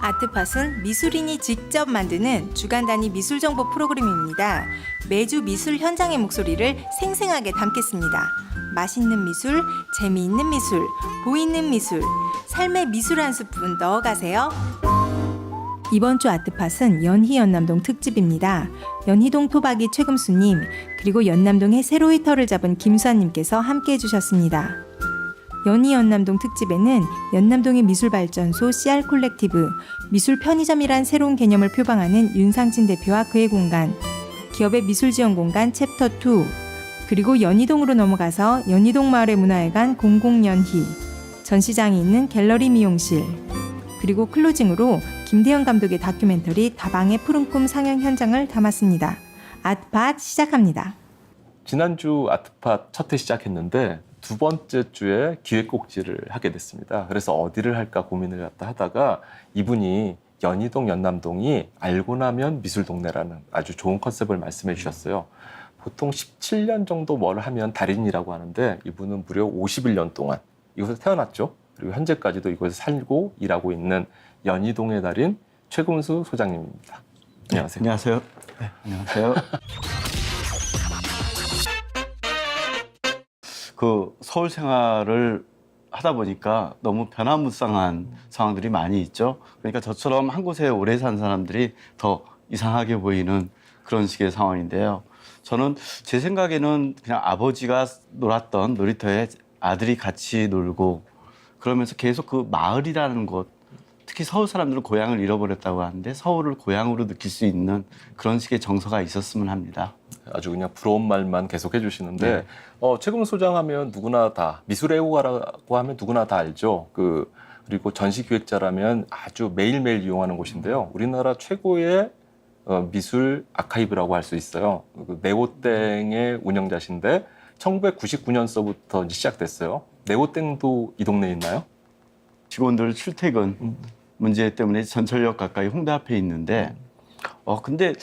아트팟은 미술인이 직접 만드는 주간 단위 미술 정보 프로그램입니다. 매주 미술 현장의 목소리를 생생하게 담겠습니다. 맛있는 미술, 재미있는 미술, 보이는 미술, 삶의 미술 한 스푼 넣어가세요. 이번 주 아트팟은 연희 연남동 특집입니다. 연희동 토박이 최금수님, 그리고 연남동의 새로이 터를 잡은 김수환님께서 함께 해주셨습니다. 연희 연남동 특집에는 연남동의 미술발전소 CR 콜렉티브, 미술 편의점이란 새로운 개념을 표방하는 윤상진 대표와 그의 공간, 기업의 미술지원 공간 챕터 2, 그리고 연희동으로 넘어가서 연희동 마을의 문화회관 공공연희, 전시장이 있는 갤러리 미용실, 그리고 클로징으로 김대현 감독의 다큐멘터리 다방의 푸른 꿈 상영 현장을 담았습니다. 아트팟 시작합니다. 지난주 아트팟 첫 회 시작했는데 두 번째 주에 기획곡지를 하게 됐습니다. 그래서 어디를 할까 고민을 하다가 이분이 연희동 연남동이 알고 나면 미술동네라는 아주 좋은 컨셉을 말씀해 주셨어요. 보통 17년 정도 뭘 하면 달인이라고 하는데 이분은 무려 51년 동안 이곳에 태어났죠. 그리고 현재까지도 이곳에 살고 일하고 있는 연희동의 달인 최금수 소장님입니다. 안녕하세요. 네, 안녕하세요. 네, 안녕하세요. 그 서울 생활을 하다 보니까 너무 변화무쌍한 상황들이 많이 있죠. 그러니까 저처럼 한 곳에 오래 산 사람들이 더 이상하게 보이는 그런 식의 상황인데요. 저는 제 생각에는 그냥 아버지가 놀았던 놀이터에 아들이 같이 놀고 그러면서 계속 그 마을이라는 곳, 특히 서울 사람들은 고향을 잃어버렸다고 하는데 서울을 고향으로 느낄 수 있는 그런 식의 정서가 있었으면 합니다. 아주 그냥 부러운 말만 계속 해주시는데 네. 최금수 소장하면 누구나 다 미술애호가라고 하면 누구나 다 알죠. 그리고 전시기획자라면 아주 매일매일 이용하는 곳인데요. 우리나라 최고의 미술 아카이브라고 할 수 있어요. 네오땡의 운영자신데 1999년서부터 시작됐어요. 네오땡도 이 동네에 있나요? 직원들 출퇴근 문제 때문에 전철역 가까이 홍대 앞에 있는데 근데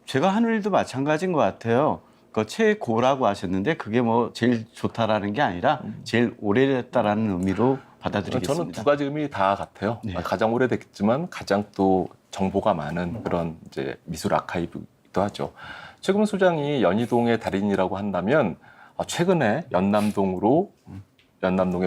제가 하는 일도 마찬가지인 것 같아요. 그 최고라고 하셨는데 그게 뭐 제일 좋다라는 게 아니라 제일 오래됐다라는 의미로 받아들이겠습니다. 저는 두 가지 의미 다 같아요. 네. 가장 오래됐지만 가장 또 정보가 많은 그런 이제 미술 아카이브이기도 하죠. 최금수 소장이 연희동의 달인이라고 한다면 최근에 연남동의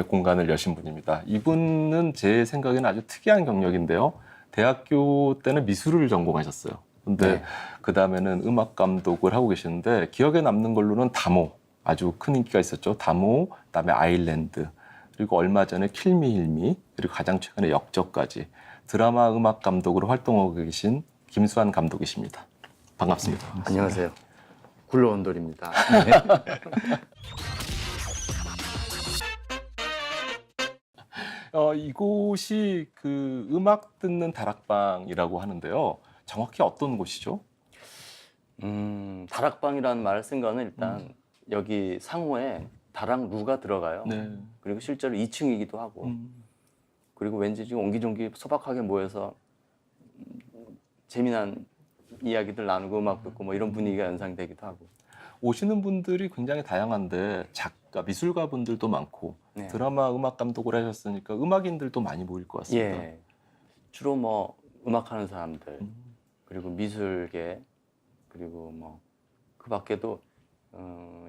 공간을 여신 분입니다. 이분은 제 생각에는 아주 특이한 경력인데요. 대학교 때는 미술을 전공하셨어요. 근데 네. 그 다음에는 음악 감독을 하고 계시는데 기억에 남는 걸로는 다모, 아주 큰 인기가 있었죠. 다모, 그다음에 아일랜드, 그리고 얼마 전에 킬미 힐미, 그리고 가장 최근에 역적까지 드라마 음악 감독으로 활동하고 계신 김수환 감독이십니다. 반갑습니다. 안녕하세요. 굴러온돌입니다. 이곳이 그 음악 듣는 다락방이라고 하는데요. 정확히 어떤 곳이죠? 다락방이라는 말을 쓴 거는 일단 여기 상호에 다락루가 들어가요. 네. 그리고 실제로 2층이기도 하고 그리고 왠지 지금 옹기종기 소박하게 모여서 재미난 이야기들 나누고 음악 듣고 뭐 이런 분위기가 연상되기도 하고. 오시는 분들이 굉장히 다양한데 작가, 미술가 분들도 많고 네. 드라마 음악 감독을 하셨으니까 음악인들도 많이 모일 것 같습니다. 예. 주로 뭐 음악하는 사람들 그리고 미술계 그리고 뭐 그 밖에도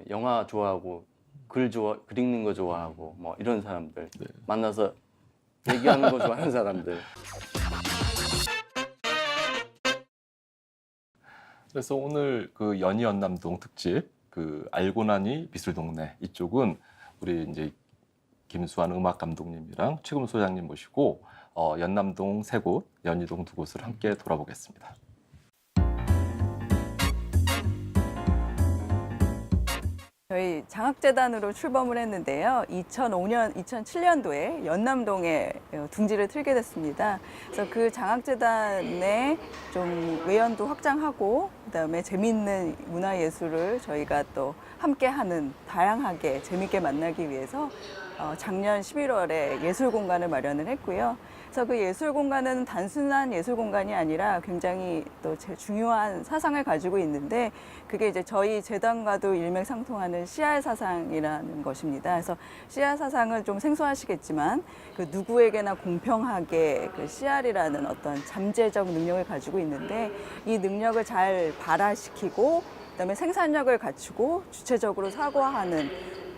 영화 좋아하고 글 읽는 거 좋아하고 뭐 이런 사람들 네. 만나서 얘기하는 거 좋아하는 사람들. 그래서 오늘 그 연희 연남동 특집 그 알고 나니 미술동네 이쪽은 우리 이제 김수환 음악 감독님이랑 최금수 소장님 모시고 연남동 세 곳, 연희동 두 곳을 함께 돌아보겠습니다. 저희 장학재단으로 출범을 했는데요. 2007년도에 연남동에 둥지를 틀게 됐습니다. 그래서 그 장학재단에 좀 외연도 확장하고 그다음에 재미있는 문화예술을 저희가 또 함께하는 다양하게 재미있게 만나기 위해서 작년 11월에 예술공간을 마련을 했고요. 그래서 그 예술 공간은 단순한 예술 공간이 아니라 굉장히 또 중요한 사상을 가지고 있는데 그게 이제 저희 재단과도 일맥상통하는 CR 사상이라는 것입니다. 그래서 CR 사상은 좀 생소하시겠지만 그 누구에게나 공평하게 그 CR이라는 어떤 잠재적 능력을 가지고 있는데 이 능력을 잘 발화시키고 그다음에 생산력을 갖추고 주체적으로 사고하는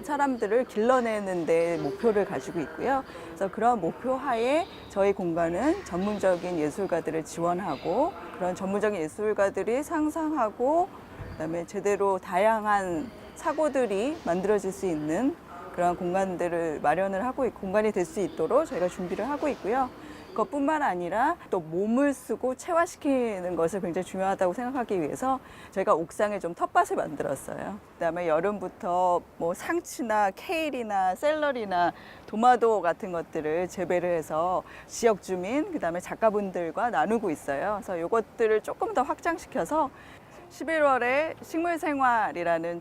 사람들을 길러내는 데 목표를 가지고 있고요. 그래서 그런 목표 하에 저희 공간은 전문적인 예술가들을 지원하고 그런 전문적인 예술가들이 상상하고 그다음에 제대로 다양한 사고들이 만들어질 수 있는 그런 공간들을 마련을 하고 공간이 될 수 있도록 저희가 준비를 하고 있고요. 그것뿐만 아니라 또 몸을 쓰고 체화시키는 것을 굉장히 중요하다고 생각하기 위해서 저희가 옥상에 좀 텃밭을 만들었어요. 그다음에 여름부터 뭐 상추나 케일이나 샐러리나 도마도 같은 것들을 재배를 해서 지역 주민 그다음에 작가분들과 나누고 있어요. 그래서 이것들을 조금 더 확장시켜서 11월에 식물생활이라는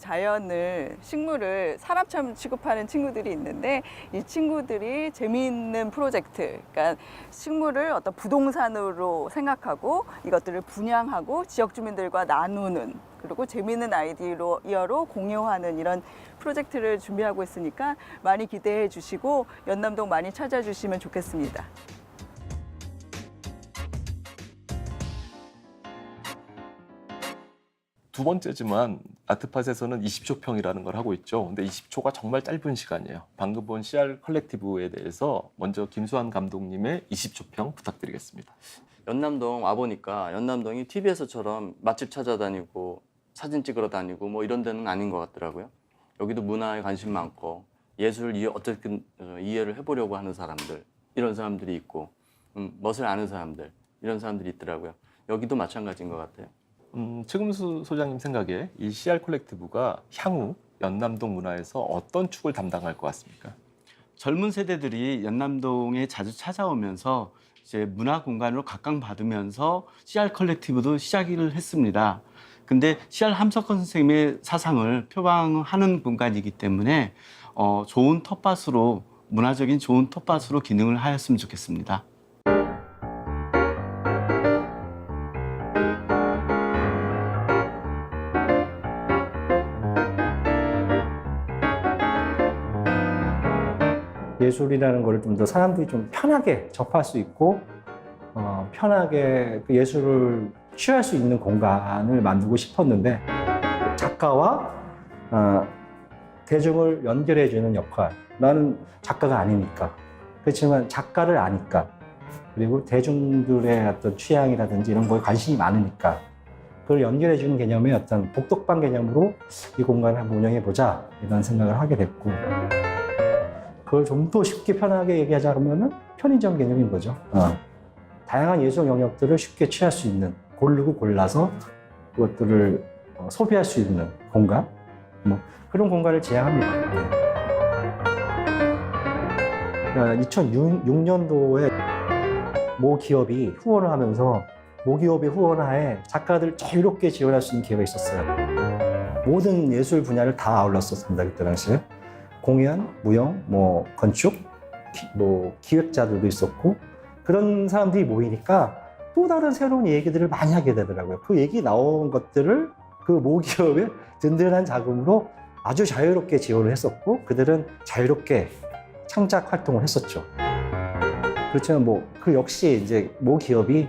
식물을 사람처럼 취급하는 친구들이 있는데 이 친구들이 재미있는 프로젝트, 그러니까 식물을 어떤 부동산으로 생각하고 이것들을 분양하고 지역 주민들과 나누는 그리고 재미있는 아이디어로 공유하는 이런 프로젝트를 준비하고 있으니까 많이 기대해 주시고 연남동 많이 찾아주시면 좋겠습니다. 두 번째지만 아트팟에서는 20초 평이라는 걸 하고 있죠. 근데 20초가 정말 짧은 시간이에요. 방금 본 CR 컬렉티브에 대해서 먼저 김수환 감독님의 20초 평 부탁드리겠습니다. 연남동 와보니까 연남동이 TV에서처럼 맛집 찾아다니고 사진 찍으러 다니고 뭐 이런 데는 아닌 것 같더라고요. 여기도 문화에 관심 많고 예술 어떻게 이해를 해보려고 하는 사람들 이런 사람들이 있고 멋을 아는 사람들 이런 사람들이 있더라고요. 여기도 마찬가지인 것 같아요. 최금수 소장님 생각에 이 CR 컬렉티브가 향후 연남동 문화에서 어떤 축을 담당할 것 같습니까? 젊은 세대들이 연남동에 자주 찾아오면서 이제 문화 공간으로 각광받으면서 CR 컬렉티브도 시작을 했습니다. 근데 CR 함석헌 선생님의 사상을 표방하는 공간이기 때문에 좋은 텃밭으로 문화적인 좋은 텃밭으로 기능을 하였으면 좋겠습니다. 예술이라는 걸 좀 더 사람들이 좀 편하게 접할 수 있고 편하게 그 예술을 취할 수 있는 공간을 만들고 싶었는데 작가와 대중을 연결해주는 역할, 나는 작가가 아니니까 그렇지만 작가를 아니까 그리고 대중들의 어떤 취향이라든지 이런 거에 관심이 많으니까 그걸 연결해주는 개념의 어떤 복덕방 개념으로 이 공간을 한번 운영해보자 이런 생각을 하게 됐고 그걸 좀 더 쉽게 편하게 얘기하자면은 편의점 개념인 거죠. 다양한 예술 영역들을 쉽게 취할 수 있는, 고르고 골라서 그것들을 소비할 수 있는 공간, 뭐 그런 공간을 제안합니다. 2006년도에 모 기업이 후원을 하면서 모 기업의 후원하에 작가들 자유롭게 지원할 수 있는 기회가 있었어요. 모든 예술 분야를 다 아울렀었습니다. 그때 당시에. 공연, 무용, 뭐 건축, 뭐 기획자들도 있었고 그런 사람들이 모이니까 또 다른 새로운 얘기들을 많이 하게 되더라고요. 그 얘기 나온 것들을 그 모기업의 든든한 자금으로 아주 자유롭게 지원을 했었고 그들은 자유롭게 창작 활동을 했었죠. 그렇지만 뭐 그 역시 이제 모기업이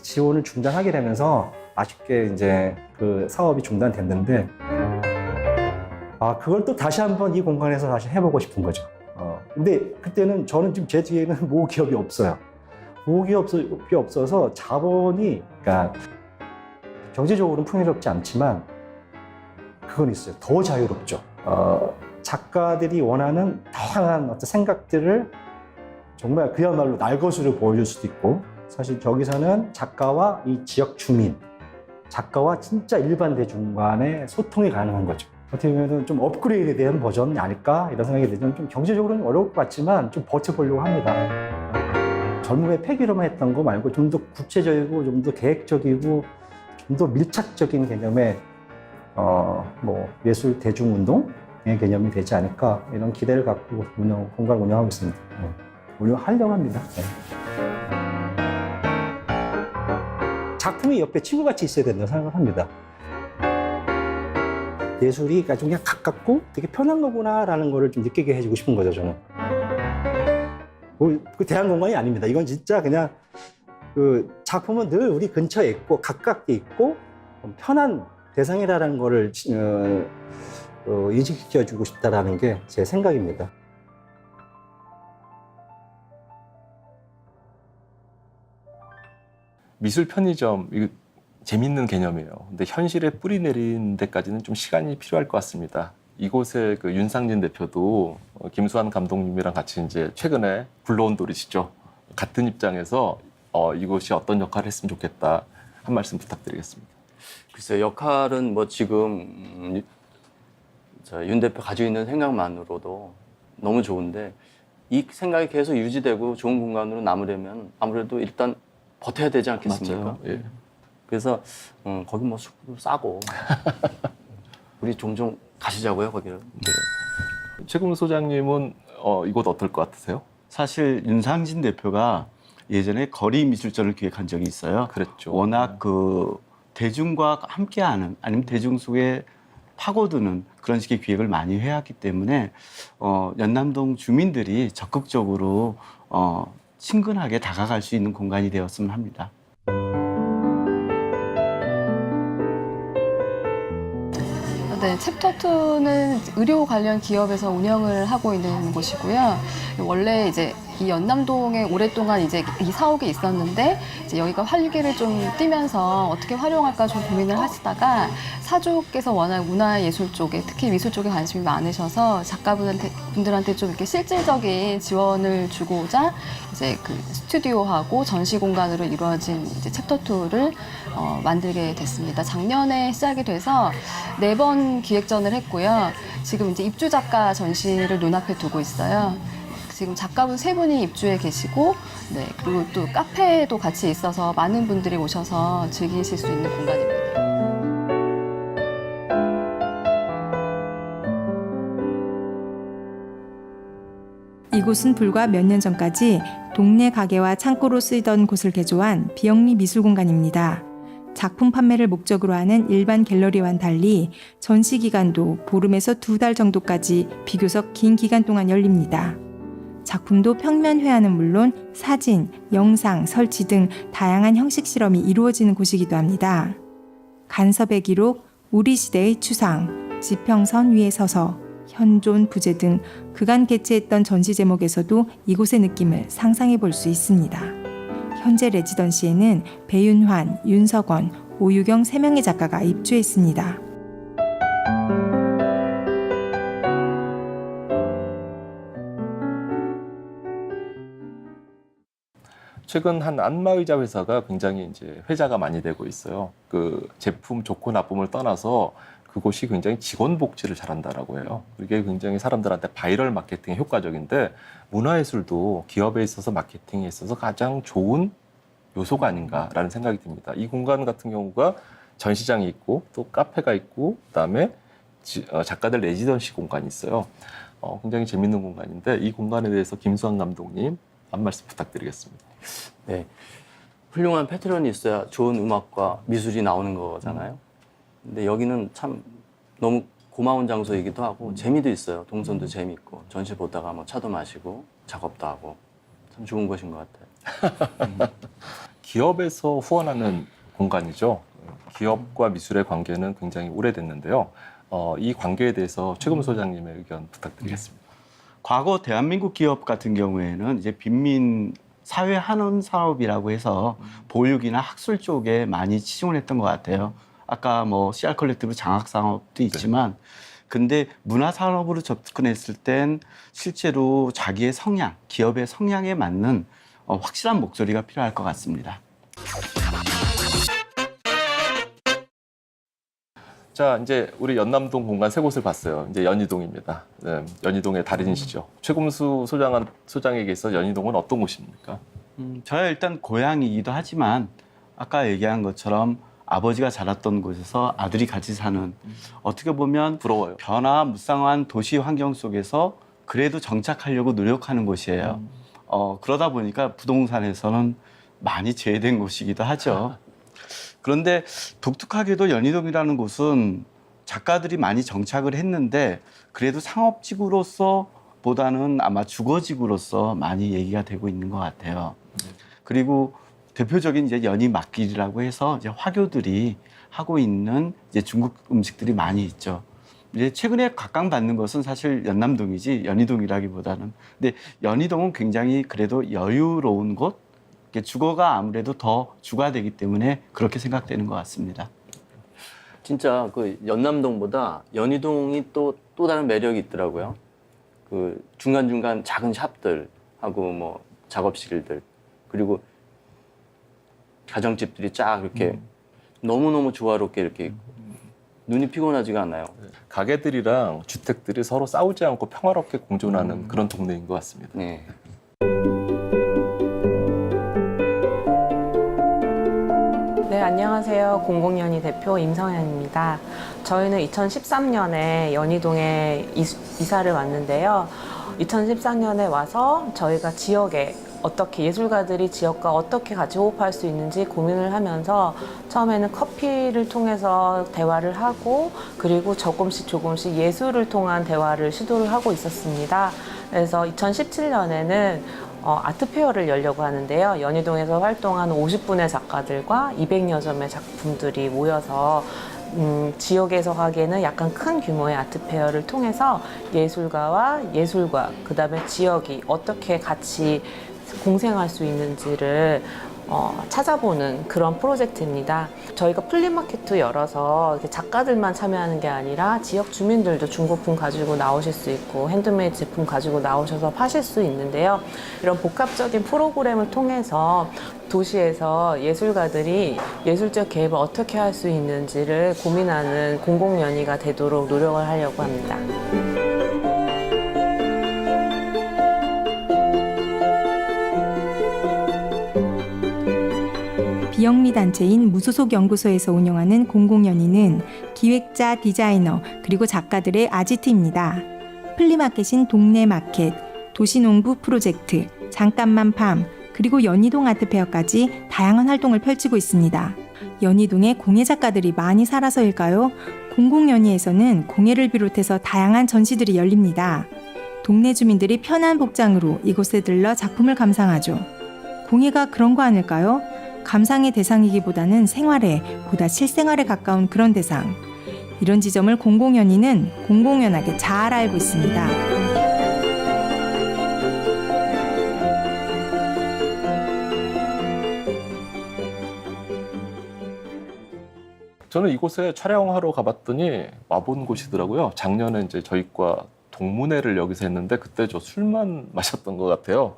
지원을 중단하게 되면서 아쉽게 이제 그 사업이 중단됐는데 그걸 또 다시 한번 이 공간에서 다시 해보고 싶은 거죠. 근데 그때는 저는 지금 제 뒤에는 모기업이 없어요. 모기업이 없어서 자본이, 그러니까 경제적으로는 풍요롭지 않지만 그건 있어요. 더 자유롭죠. 작가들이 원하는 다양한 어떤 생각들을 정말 그야말로 날것으로 보여줄 수도 있고 사실 저기서는 작가와 이 지역 주민, 작가와 진짜 일반 대중 간의 소통이 가능한 거죠. 어떻게 보면 좀 업그레이드된 버전이 아닐까 이런 생각이 들면 좀 경제적으로는 어려울 것 같지만 좀 버텨보려고 합니다. 젊음의 패기로만 했던 거 말고 좀 더 구체적이고 좀 더 계획적이고 좀 더 밀착적인 개념의 뭐 예술 대중운동의 개념이 되지 않을까 이런 기대를 갖고 공간 운영하고 있습니다. 운영하려고 합니다. 네. 작품이 옆에 친구같이 있어야 된다고 생각을 합니다. 예술이 아주 그냥 가깝고 되게 편한 거구나라는 거를 좀 느끼게 해주고 싶은 거죠, 저는. 그 대한 공간이 아닙니다. 이건 진짜 그냥 그 작품은 늘 우리 근처에 있고 가깝게 있고 편한 대상이라는 거를 인식시켜주고 싶다라는 게 제 생각입니다. 미술 편의점 이거 재밌는 개념이에요. 근데 현실에 뿌리 내리는 데까지는 좀 시간이 필요할 것 같습니다. 이곳의 그 윤상진 대표도 김수환 감독님이랑 같이 이제 최근에 불러온 돌이시죠. 같은 입장에서 이곳이 어떤 역할을 했으면 좋겠다 한 말씀 부탁드리겠습니다. 글쎄요, 역할은 뭐 지금 윤 대표 가지고 있는 생각만으로도 너무 좋은데 이 생각이 계속 유지되고 좋은 공간으로 남으려면 아무래도 일단 버텨야 되지 않겠습니까? 맞아요. 예. 그래서 거기 뭐 숙도 싸고 우리 종종 가시자고요, 거기를. 네. 최금우 소장님은 이곳 어떨 것 같으세요? 사실 윤상진 대표가 예전에 거리 미술전을 기획한 적이 있어요. 그랬죠. 워낙 그 대중과 함께하는 아니면 대중 속에 파고드는 그런 식의 기획을 많이 해왔기 때문에 연남동 주민들이 적극적으로 친근하게 다가갈 수 있는 공간이 되었으면 합니다. 네, 챕터2는 의료 관련 기업에서 운영을 하고 있는 곳이고요. 원래 이제 이 연남동에 오랫동안 이제 이 사옥이 있었는데 이제 여기가 활기를 좀 띠면서 어떻게 활용할까 좀 고민을 하시다가 사주께서 워낙 문화예술 쪽에 특히 미술 쪽에 관심이 많으셔서 작가분들한테 좀 이렇게 실질적인 지원을 주고자 이제 그 스튜디오하고 전시 공간으로 이루어진 이제 챕터2를 만들게 됐습니다. 작년에 시작이 돼서 4번 기획전을 했고요. 지금 이제 입주 작가 전시를 눈앞에 두고 있어요. 지금 작가분 3분이 입주해 계시고, 네, 그리고 또 카페도 같이 있어서 많은 분들이 오셔서 즐기실 수 있는 공간입니다. 이곳은 불과 몇 년 전까지 동네 가게와 창고로 쓰이던 곳을 개조한 비영리 미술 공간입니다. 작품 판매를 목적으로 하는 일반 갤러리와는 달리 전시 기간도 보름에서 2달 정도까지 비교적 긴 기간 동안 열립니다. 작품도 평면 회화는 물론 사진, 영상, 설치 등 다양한 형식 실험이 이루어지는 곳이기도 합니다. 간섭의 기록, 우리 시대의 추상, 지평선 위에 서서, 현존, 부재 등 그간 개최했던 전시 제목에서도 이곳의 느낌을 상상해 볼 수 있습니다. 현재 레지던시에는 배윤환, 윤석원, 오유경 3명의 작가가 입주했습니다. 최근 한 안마의자 회사가 굉장히 이제 회자가 많이 되고 있어요. 그 제품 좋고 나쁨을 떠나서 그곳이 굉장히 직원 복지를 잘한다라고 해요. 이게 굉장히 사람들한테 바이럴 마케팅에 효과적인데 문화예술도 기업에 있어서 마케팅에 있어서 가장 좋은 요소가 아닌가라는 생각이 듭니다. 이 공간 같은 경우가 전시장이 있고 또 카페가 있고 그다음에 작가들 레지던시 공간이 있어요. 굉장히 재밌는 공간인데 이 공간에 대해서 김수환 감독님 한 말씀 부탁드리겠습니다. 네, 훌륭한 패트런이 있어야 좋은 음악과 미술이 나오는 거잖아요. 근데 여기는 참 너무 고마운 장소이기도 하고 재미도 있어요. 동선도 재미있고 전시 보다가 뭐 차도 마시고 작업도 하고 참 좋은 곳인 것 같아요. 기업에서 후원하는 공간이죠. 기업과 미술의 관계는 굉장히 오래됐는데요. 이 관계에 대해서 최금우 소장님의 의견 부탁드리겠습니다. 과거 대한민국 기업 같은 경우에는 이제 빈민 사회 환원 사업이라고 해서 보육이나 학술 쪽에 많이 치중을 했던 것 같아요. 아까 뭐 CR 컬렉티브 장학 사업도 있지만, 근데 문화 산업으로 접근했을 땐 실제로 자기의 성향, 기업의 성향에 맞는 확실한 목소리가 필요할 것 같습니다. 자, 이제 우리 연남동 공간 3곳을 봤어요. 이제 연희동입니다. 네, 연희동의 달인이시죠. 최금수 소장에게 있어 연희동은 어떤 곳입니까? 저야 일단 고향이기도 하지만 아까 얘기한 것처럼 아버지가 자랐던 곳에서 아들이 같이 사는, 어떻게 보면 부러워요. 변화무쌍한 도시 환경 속에서 그래도 정착하려고 노력하는 곳이에요. 그러다 보니까 부동산에서는 많이 제외된 곳이기도 하죠. 그런데 독특하게도 연희동이라는 곳은 작가들이 많이 정착을 했는데 그래도 상업지구로서 보다는 아마 주거지구로서 많이 얘기가 되고 있는 것 같아요. 그리고 대표적인 이제 연희 막길이라고 해서 이제 화교들이 하고 있는 이제 중국 음식들이 많이 있죠. 이제 최근에 각광받는 것은 사실 연남동이지 연희동이라기보다는. 근데 연희동은 굉장히 그래도 여유로운 곳, 주거가 아무래도 더 주가되기 때문에 그렇게 생각되는 것 같습니다. 진짜 그 연남동보다 연희동이 또 다른 매력이 있더라고요. 그 중간중간 작은 샵들하고 뭐 작업실들 그리고 가정집들이 쫙 이렇게 너무너무 조화롭게 이렇게 있고 눈이 피곤하지가 않아요. 가게들이랑 주택들이 서로 싸우지 않고 평화롭게 공존하는 그런 동네인 것 같습니다. 네. 네, 안녕하세요. 공공연희 대표 임성현입니다. 저희는 2013년에 연희동에 이사를 왔는데요. 2014년에 와서 저희가 지역에 어떻게 예술가들이 지역과 어떻게 같이 호흡할 수 있는지 고민을 하면서 처음에는 커피를 통해서 대화를 하고 그리고 조금씩 예술을 통한 대화를 시도를 하고 있었습니다. 그래서 2017년에는 아트페어를 열려고 하는데요. 연희동에서 활동하는 50분의 작가들과 200여 점의 작품들이 모여서 지역에서 하기에는 약간 큰 규모의 아트페어를 통해서 예술가와 예술가, 그 다음에 지역이 어떻게 같이 공생할 수 있는지를 찾아보는 그런 프로젝트입니다. 저희가 플리마켓도 열어서 작가들만 참여하는 게 아니라 지역 주민들도 중고품 가지고 나오실 수 있고 핸드메이드 제품 가지고 나오셔서 파실 수 있는데요. 이런 복합적인 프로그램을 통해서 도시에서 예술가들이 예술적 개입을 어떻게 할 수 있는지를 고민하는 공공연희가 되도록 노력을 하려고 합니다. 비영리 단체인 무소속 연구소에서 운영하는 공공연희는 기획자, 디자이너, 그리고 작가들의 아지트입니다. 플리마켓인 동네 마켓, 도시농부 프로젝트, 잠깐만 밤, 그리고 연희동 아트페어까지 다양한 활동을 펼치고 있습니다. 연희동에 공예 작가들이 많이 살아서일까요? 공공연희에서는 공예를 비롯해서 다양한 전시들이 열립니다. 동네 주민들이 편한 복장으로 이곳에 들러 작품을 감상하죠. 공예가 그런 거 아닐까요? 감상의 대상이기보다는 생활에, 보다 실생활에 가까운 그런 대상. 이런 지점을 공공연희는 공공연하게 잘 알고 있습니다. 저는 이곳에 촬영하러 가봤더니 와본 곳이더라고요. 작년에 이제 저희과 동문회를 여기서 했는데 그때 저 술만 마셨던 것 같아요.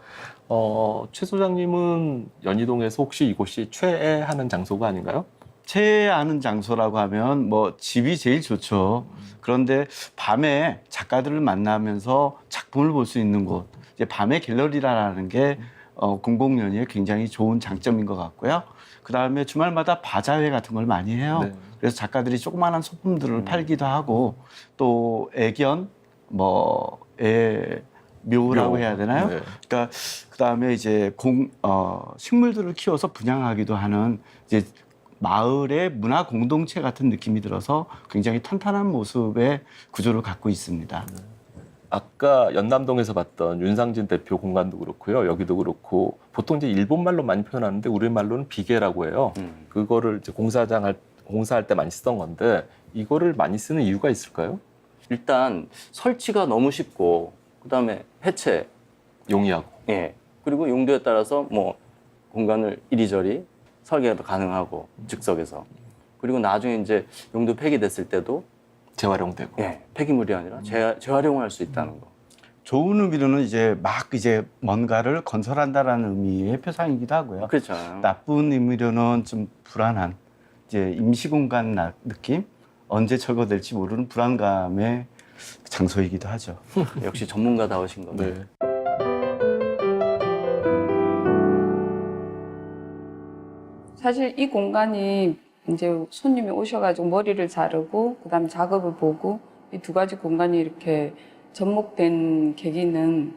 최 소장님은 연희동에서 혹시 이곳이 최애하는 장소가 아닌가요? 최애하는 장소라고 하면 뭐 집이 제일 좋죠. 그런데 밤에 작가들을 만나면서 작품을 볼 수 있는 곳, 이제 밤의 갤러리라는 게 공공연희의 굉장히 좋은 장점인 것 같고요. 그 다음에 주말마다 바자회 같은 걸 많이 해요. 네. 그래서 작가들이 조그마한 소품들을 팔기도 하고 또 애견, 묘라고 묘. 해야 되나요? 네. 그러니까 그 다음에 이제 식물들을 키워서 분양하기도 하는 이제 마을의 문화 공동체 같은 느낌이 들어서 굉장히 탄탄한 모습의 구조를 갖고 있습니다. 아까 연남동에서 봤던 윤상진 대표 공간도 그렇고요. 여기도 그렇고 보통 이제 일본말로 많이 표현하는데 우리말로는 비계라고 해요. 그거를 이제 공사할 때 많이 쓰던 건데 이거를 많이 쓰는 이유가 있을까요? 일단 설치가 너무 쉽고 그다음에 해체, 용이하고. 예. 그리고 용도에 따라서 뭐 공간을 이리저리 설계가 가능하고 즉석에서 그리고 나중에 이제 용도 폐기됐을 때도 재활용되고. 예, 폐기물이 아니라 재활용을 할 수 있다는 거. 좋은 의미로는 이제 막 이제 뭔가를 건설한다라는 의미의 표상이기도 하고요. 그렇죠. 나쁜 의미로는 좀 불안한 이제 임시공간 느낌, 언제 철거될지 모르는 불안감의 장소이기도 하죠. 역시 전문가다우신 거네요. 네. 사실 이 공간이 이제 손님이 오셔가지고 머리를 자르고 그다음에 작업을 보고 이 두 가지 공간이 이렇게 접목된 계기는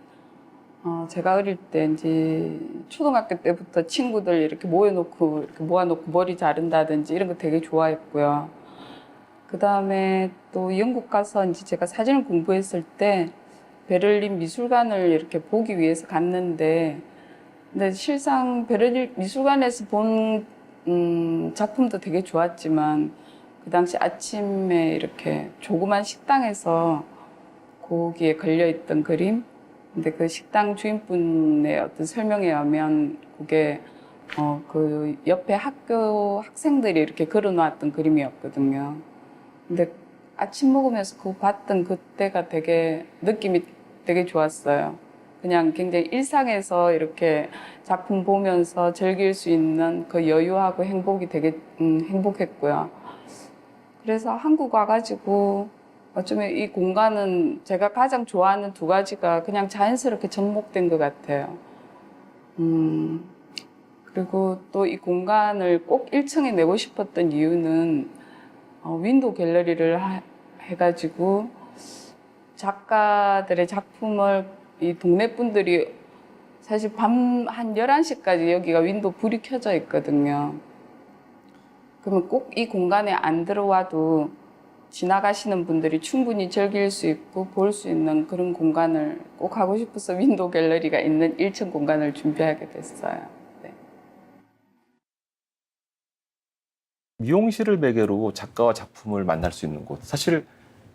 제가 어릴 때 이제 초등학교 때부터 친구들 이렇게 모여놓고 이렇게 모아놓고 머리 자른다든지 이런 거 되게 좋아했고요. 그 다음에 또 영국 가서 이제 제가 사진을 공부했을 때 베를린 미술관을 이렇게 보기 위해서 갔는데, 근데 실상 베를린 미술관에서 본 작품도 되게 좋았지만 그 당시 아침에 이렇게 조그만 식당에서 거기에 걸려있던 그림, 근데 그 식당 주인분의 어떤 설명에 의하면 그게 그 옆에 학교 학생들이 이렇게 걸어놓았던 그림이었거든요. 근데 아침 먹으면서 그거 봤던 그때가 되게 느낌이 되게 좋았어요. 그냥 굉장히 일상에서 이렇게 작품 보면서 즐길 수 있는 그 여유하고 행복이 되게 행복했고요. 그래서 한국 와가지고 어쩌면 이 공간은 제가 가장 좋아하는 두 가지가 그냥 자연스럽게 접목된 것 같아요. 그리고 또 이 공간을 꼭 1층에 내고 싶었던 이유는 윈도우 갤러리를 해가지고 작가들의 작품을 이 동네 분들이 사실 밤 한 11시까지 여기가 윈도우 불이 켜져 있거든요. 그러면 꼭 이 공간에 안 들어와도 지나가시는 분들이 충분히 즐길 수 있고 볼 수 있는 그런 공간을 꼭 하고 싶어서 윈도우 갤러리가 있는 1층 공간을 준비하게 됐어요. 네. 미용실을 매개로 작가와 작품을 만날 수 있는 곳. 사실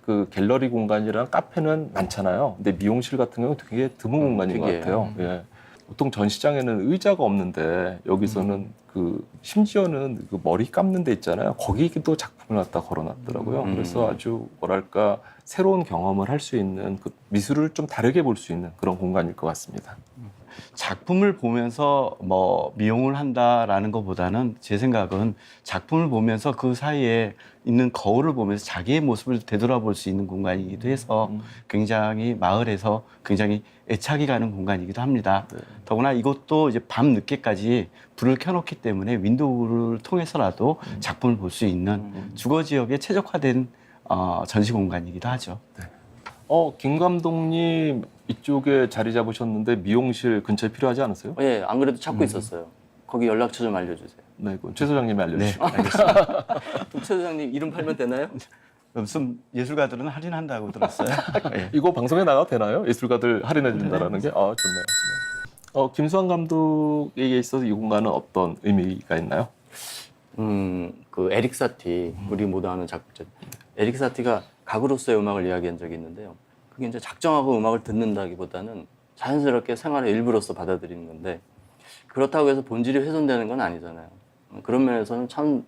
그 갤러리 공간이랑 카페는 많잖아요. 근데 미용실 같은 경우는 되게 드문 공간인 것 같아요. 예. 보통 전시장에는 의자가 없는데 여기서는 그 심지어는 그 머리 감는 데 있잖아요. 거기도 작품을 갖다 걸어놨더라고요. 그래서 아주 뭐랄까 새로운 경험을 할 수 있는 그 미술을 좀 다르게 볼 수 있는 그런 공간일 것 같습니다. 작품을 보면서 뭐 미용을 한다라는 것보다는 제 생각은 작품을 보면서 그 사이에 있는 거울을 보면서 자기의 모습을 되돌아볼 수 있는 공간이기도 해서 굉장히 마을에서 굉장히 애착이 가는 공간이기도 합니다. 네. 더구나 이것도 이제 밤 늦게까지 불을 켜놓기 때문에 윈도우를 통해서라도 작품을 볼 수 있는 주거 지역에 최적화된 전시 공간이기도 하죠. 김 감독님 이쪽에 자리 잡으셨는데 미용실 근처에 필요하지 않으세요? 예, 안 그래도 찾고 있었어요. 거기 연락처 좀 알려주세요. 네, 그건 최 소장님이 알려주시고. 그럼 최 소장님 이름 팔면 되나요? 무슨 예술가들은 할인한다고 들었어요. 예. 이거 방송에 나가도 되나요? 예술가들 할인해 준다라는 게? 아, 좋네요. 김수환 감독에게 있어서 이 공간은 어떤 의미가 있나요? 그 에릭 사티, 우리 모두 아는 작곡자 에릭 사티가 가구로서의 음악을 이야기한 적이 있는데요. 그게 이제 작정하고 음악을 듣는다기보다는 자연스럽게 생활의 일부로서 받아들이는 건데, 그렇다고 해서 본질이 훼손되는 건 아니잖아요. 그런 면에서는 참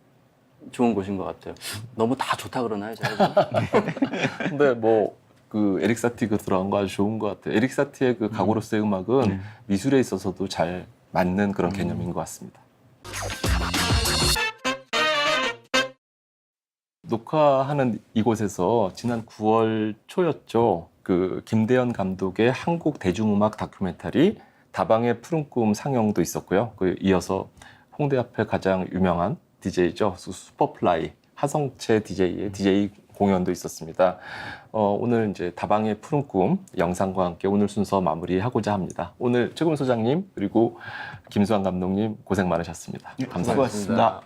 좋은 곳인 것 같아요. 너무 다 좋다 그러나요, 제가? 근데 뭐 그 에릭 사티 그 들어간 거 아주 좋은 것 같아요. 에릭 사티의 그 가구로서의 음악은 미술에 있어서도 잘 맞는 그런 개념인 것 같습니다. 녹화하는 이곳에서 지난 9월 초였죠. 그 김대현 감독의 한국 대중음악 다큐멘터리 다방의 푸른 꿈 상영도 있었고요. 그 이어서 홍대 앞에 가장 유명한 DJ죠. 슈퍼플라이 하성채 DJ의 DJ 공연도 있었습니다. 오늘 이제 다방의 푸른 꿈 영상과 함께 오늘 순서 마무리하고자 합니다. 오늘 최금 소장님 그리고 김수환 감독님 고생 많으셨습니다. 감사합니다. 수고하셨습니다.